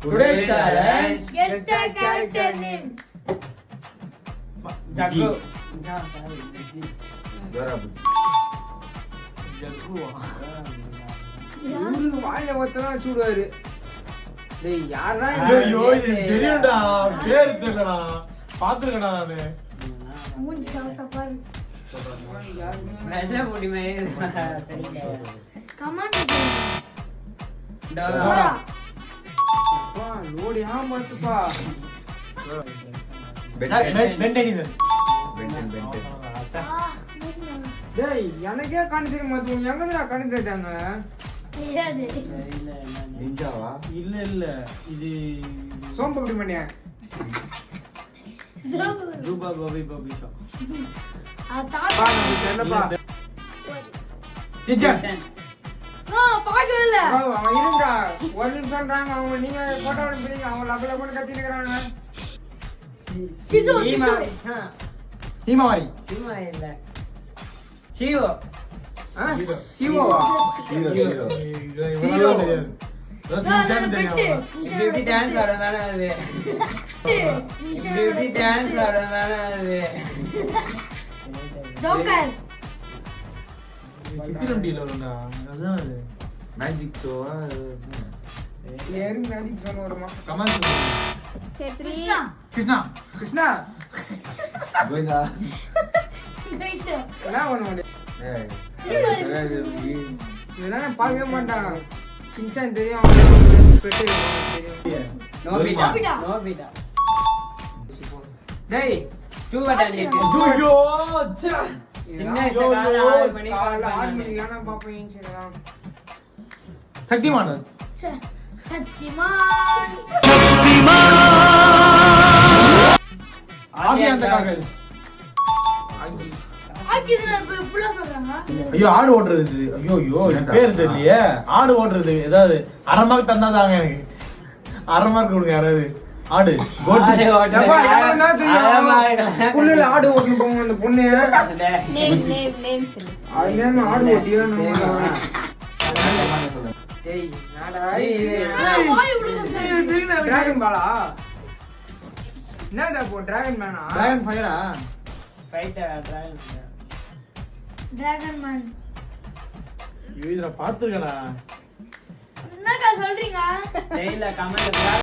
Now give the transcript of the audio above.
Today challenge. Guess the character name. Jagu. இவரு வாயில ஒத்தனா சூடுவாரு. டேய் யாரா ஐயோ இது தெரியும்டா பேர் தெரியலடா பாத்துக்கடா நானு மூஞ்சி சவசப்பாரு. Raja pudi main. Come on. Dora. Dora. அப்பா லோடி ஆமாத்துப்பா. பென் டெனிசன் Ah, டேய் எனக்கே கண்ணு தெரிய மாட்டேங்குது. எங்கடா கண்ணு தெரியாங்க? தெரியாது. நிஞ்சாவா? இல்ல இல்ல இது சோம்பு எப்படி பண்ணியா? ரூபா பாபி பாபி ஷா Ah, பா தாத்தா. நமக்கு தெரியலப்பா. டிஜன் பார்க்கவே இல்ல. அவன் இருங்க. ஒரு நிமிஷம்ன்றாங்க. அவங்க நீங்க போட்டோ எடுப்பீங்க. அவங்க லபல போட்டு கத்திட்டு இருக்காங்க. சிசு Hima. சிசு. ஹீமாவாரி Hima இல்ல. Shivo. சிவோவா? Hero Zero. பெட்டு. Beauty dance ஆடுறதானே அது. Beauty dance ஆடுறதானே அது. ஜோக்கர். சித்திரண்டில வரும்டா அதான் அது மேஜிக் ஷோவா? ஏறி மேஜிக் சொன்ன வருமா? கமான் கிருஷ்ணா. கிருஷ்ணா கிருஷ்ணா கோவிந்தா. வெயிட். என்ன பண்ண முடியும்? ஏய் இதெல்லாம் நான் பார்க்கவே மாட்டான். சின்சான் தெரியும். அவன் பெட்டு தெரியும். Nobita. Nobita. Nobita. டேய் Two attended. ஐயோ ச்சே சின்ன வயசுல ஆறு மணிக்கு காலைல 6 பண்ணாங்க. மணிக்கெல்லாம் நான் பார்ப்பேன். சரிதான். சக்திமான் சக்திமான். ஆதி அந்த காகஸ் ஆகி. ஆக்கிதுல ஃபுல்லா சொல்றாங்க. ஐயோ ஆடு ஓடுறது இது. ஐயோ ஐயோ இது பேர் தெரியலையே ஆடு ஓடுறது ஏதாவது அரை மார்க் தந்தாதாங்க எனக்கு அரை மார்க் கொடுங்க யாராவது ஆடு கோட்டு ஆடு ஓடுறது. எப்பா, எவ்வளவு நேரம் தெரியும்? ஆமா, ஆமா. புல்லுல ஆடு ஓட்டிட்டு போவோம் அந்த பொண்ணு. நேம் சொல்லு. அதுல ஆடு ஓட்டியோ நம்ம. சொல்லு. டேய் நாடா வாய் விடுங்க. டிராகன் பாலா? என்னடா போ டிராகன் மேனா? டிராகன் ஃபயரா Fighter, dragon. Dragon man. ஐயோ இத பாத்துக்கடா என்னக்கா சொல்றீங்க? Trailer, comment.